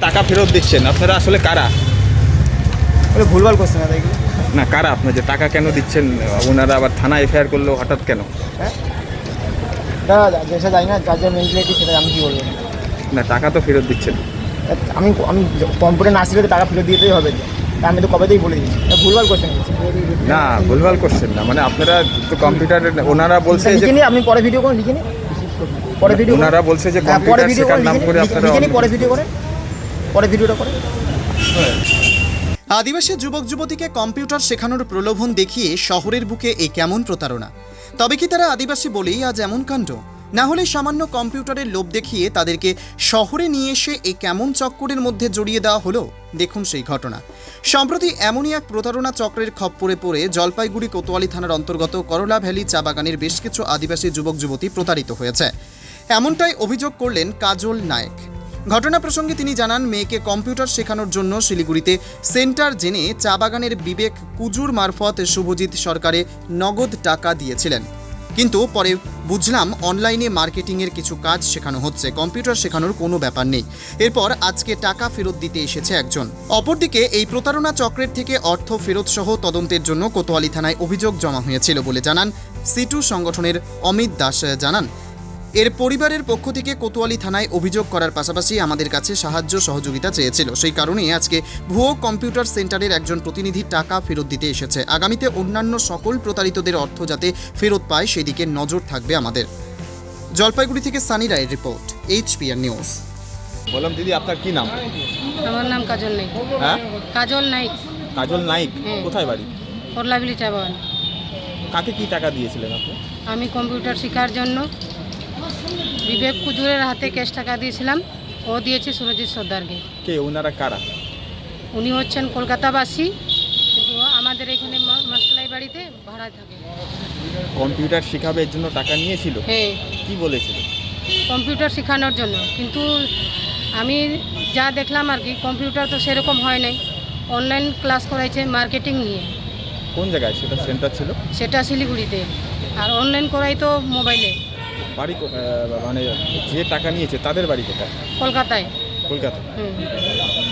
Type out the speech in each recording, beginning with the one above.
টাকা ফেরত দিচ্ছেন আপনারা আসলে কারা? ভুলভাল করছে না দেখি না কারা আপনার যে টাকা কেন দিচ্ছেন? ওনারা আবার থানা এফআইআর করলো হঠাৎ কেন? হ্যাঁ দাদা যেটা জানি না যার যে মেন্টালিটি সেটা আমি কি বলবো। না টাকা তো ফেরত দিচ্ছেন। আমি আমি কম্পিউটার না শিখলে টাকা ফেরত দিতেই হবে। আমি তো কবেতেই বলে দিয়েছি ভুলভাল করছেন। না ভুলভাল করছেন না, মানে আপনারা তো কম্পিউটারের ওনারা বলছে যে আপনি পরে ভিডিও করুন লিখে নিন। পরে ভিডিও ওনারা বলছে যে কম্পিউটার শেখার নাম করে আপনারা পরে ভিডিও করেন, পরে ভিডিওটা করেন। আদিবাসী যুবক যুবতীকে কম্পিউটার শেখানোর প্রলোভন দেখিয়ে শহরের বুকে এই কেমন প্রতারণা? তবে কি তারা আদিবাসী বলেই আজ এমন কাণ্ড? না হলে সামান্য কম্পিউটারের লোভ দেখিয়ে তাদেরকে শহরে নিয়ে এসে এই কেমন চক্করের মধ্যে জড়িয়ে দেওয়া হলো? দেখুন সেই ঘটনা। সম্প্রতি এমনই এক প্রতারণা চক্রের খপ্পরে পড়ে জলপাইগুড়ি কোতোয়ালি থানার অন্তর্গত করলা ভ্যালি চা বাগানের বেশ কিছু আদিবাসী যুবক যুবতী প্রতারিত হয়েছে। এমনটাই অভিযোগ করলেন কাজল নায়েক। ঘটনা প্রসঙ্গে তিনি জানান, মেয়েকে কম্পিউটার শেখানোর জন্য শিলিগুড়িতে সেন্টার জেনে চা বাগানের বিবেক কুজুর মারফত শুভজিৎ সরকারে নগদ টাকা দিয়েছিলেন। কিন্তু পরে বুঝলাম অনলাইনে মার্কেটিংয়ের কিছু কাজ শেখানো হচ্ছে, কম্পিউটার শেখানোর কোনো ব্যাপার নেই। এরপর আজকে টাকা ফেরত দিতে এসেছে একজন। অপরদিকে এই প্রতারণা চক্রের থেকে অর্থ ফেরত সহ তদন্তের জন্য কোতোয়ালি থানায় অভিযোগ জমা হয়েছিল বলে জানান সিটু সংগঠনের অমিত দাস। জানান, এর পরিবারের পক্ষ থেকে কোতোয়ালি থানায় অভিযোগ করার পাশাপাশি আমাদের কাছে সাহায্য সহযোগিতা চেয়েছিল। সেই কারণেই আজকে ভুয়ো কম্পিউটার সেন্টারের একজন প্রতিনিধি টাকা ফেরত দিতে এসেছে। আগামীতে অন্যান্য সকল প্রতারিতদের অর্থ যাতে ফেরত পায় সেদিকে নজর থাকবে আমাদের। জলপাইগুড়ি থেকে সানি রায়ের রিপোর্ট, HPR নিউজ। বললাম দিদি আপনার কি নাম? আমার নাম কাজল নাইক। হ্যাঁ কাজল নাইক, কাজল নাইক। হ্যাঁ। কোথায় বাড়ি? করলাবিলি চা বাগান। কাকে কি টাকা দিয়েছিলেন আপনি? আমি কম্পিউটার শেখার জন্য বিবেক কুজুরের হাতে ক্যাশ টাকা দিয়েছিলাম। ও দিয়েছে সুরজিৎ সর্দারকে। কে ওনারা কারা? উনি হচ্ছেন কলকাতাবাসী, কিন্তু আমাদের এখানে মাসলাই বাড়িতে ভাড়া থাকে। কম্পিউটার শেখাবে এর জন্য টাকা নিয়েছিল? হ্যাঁ, কি বলেছিল? কম্পিউটার শেখানোর জন্য। কিন্তু আমি যা দেখলাম আর কি, কম্পিউটার তো সেরকম হয় নাই। অনলাইন ক্লাস করাইছে মার্কেটিং নিয়ে। কোন জায়গায় সেটা সেন্টার ছিল? সেটা শিলিগুড়িতে, আর অনলাইন করাই তো মোবাইলে। বাড়ি মানে যে টাকা নিয়েছে তাদের বাড়ি কোথায়? কলকাতায়। কলকাতা। হুম,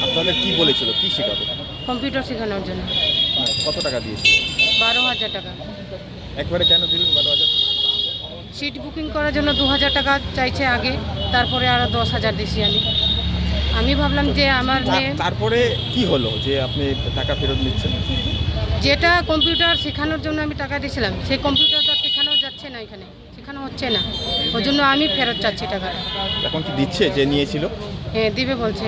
আপনাদের কি বলেছিল, কি শেখাবে? কম্পিউটার শেখানোর জন্য কত টাকা দিয়েছিল? 12,000 টাকা। একবারে কেন দিলেন 12,000? সিট বুকিং করার জন্য 2,000 টাকা চাইছে আগে, তারপরে আরও 10,000 দিছি আমি। আমি ভাবলাম যে আমার মেয়ে, তারপরে কি হলো যে আপনি টাকা ফেরত নিচ্ছেন? যেটা কম্পিউটার শেখানোর জন্য আমি টাকা দিয়েছিলাম, সেই কম্পিউটারটা শেখানো যাচ্ছে না, এখানে শেখানো হচ্ছে না। ওই জন্য আমি ফেরত চাচ্ছি টাকাটা। এখন কি দিচ্ছে যে নিয়েছিল? হ্যাঁ, দিবে বলছে।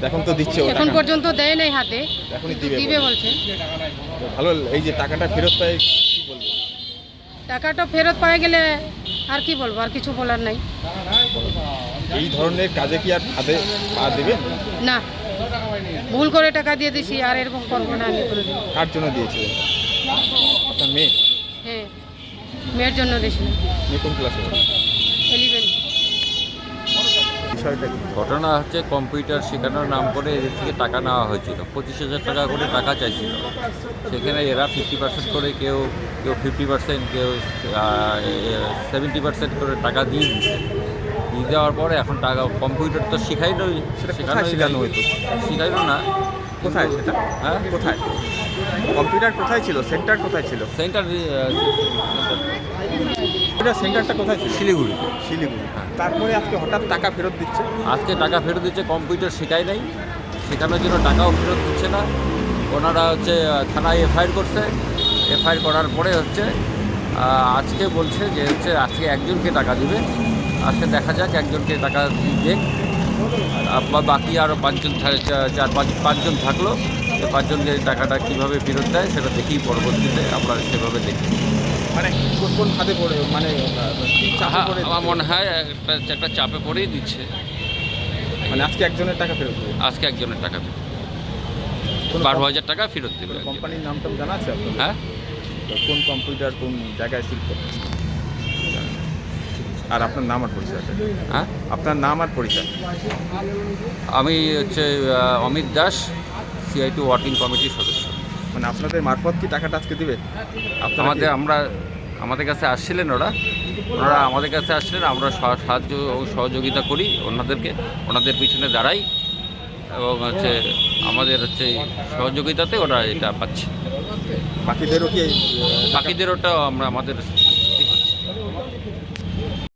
এখন তো দিচ্ছে ও এখন টাকা। পর্যন্ত দেয় নাই হাতে, এখনই কিন্তু দিবে বলছে। তো ভালো, এই যে টাকাটা ফেরত পায় কি বলবো? টাকাটা ফেরত পাওয়া গেলে আর কি বলবো, আর কিছু বলার নাই। এই ধরনের কাজে কি আর হাতে পা দেবেন? না, ভুল করে টাকা দিয়ে দিছি, আর এরকম করবো না আমি কোনোদিন। কার জন্য দিয়েছিলেন? আপনার মেয়ে? হ্যাঁ, মেয়ের জন্য দিয়েছিলাম। মেয়ে কোন ক্লাসে? 11। বিষয়টা কি? ঘটনা হচ্ছে, কম্পিউটার শেখানোর নাম করে এদের থেকে টাকা নেওয়া হয়েছিল। 25,000 টাকা করে টাকা চাইছিল। সেখানে এরা 50% করে, কেউ 50%, কেউ 70% করে টাকা দিয়ে দিচ্ছে। দিয়ে দেওয়ার পরে এখন টাকা, কম্পিউটার তো শেখাইলো, সেটা কোথায় শেখানো হতো? শেখাইলো না। কোথায় সেটা? হ্যাঁ, কোথায় কম্পিউটার কোথায় ছিল? সেন্টার কোথায় ছিল? সেন্টার এটা সেন্টারটা কোথায় ছিল? শিলিগুড়ি। শিলিগুড়ি। তারপরে আজকে হঠাৎ টাকা ফেরত দিচ্ছে? আজকে টাকা ফেরত দিচ্ছে, কম্পিউটার শেখাই নাই, শেখানোর জন্য টাকাও ফেরত দিচ্ছে না। ওনারা হচ্ছে থানায় এফআইআর করছে। এফআইআর করার পরে হচ্ছে আজকে বলছে যে হচ্ছে আজকে একজনকে টাকা দিবে। আজকে দেখা যাক, একজনকে টাকা দিবে, আর বাকি আরও 5জন, 4-5জন থাকলো। এই 5জনকে টাকাটা কীভাবে ফেরত দেয় সেটা দেখি, পরবর্তীতে আমরা সেভাবে দেখি। মানে কোন খাতে পড়ে, মানে কি চাপে পড়ে? আমার মনে হয় একটা চাপে পড়েই দিচ্ছে। মানে আজকে একজনের টাকা ফেরত দেবে? আজকে একজনের টাকা দেবে, কোন 12,000 টাকা ফেরত দেবে। কোম্পানির নামটা জানা আছে আপনার? হ্যাঁ, কোন কম্পিউটার কোন জায়গায় শিল্প? আর আপনার নাম আর পরিচয়? হ্যাঁ, আপনার নাম আর পরিচয়? আমি হচ্ছে অমিত দাস, CI2 ওয়ার্কিং কমিটির সদস্য। মানে আপনাদের মারফত কি টাকাটা আজকে দিবে? আমাদের কাছে আসছিলেন ওনারা আমাদের কাছে আসছিলেন, আমরা সাহায্য ও সহযোগিতা করি ওনাদেরকে, ওনাদের পিছনে দাঁড়াই। এবং হচ্ছে আমাদের হচ্ছে সহযোগিতাতে ওরা এটা পাচ্ছে। বাকিদেরও কি বাকিদের ওটাও আমরা আমাদের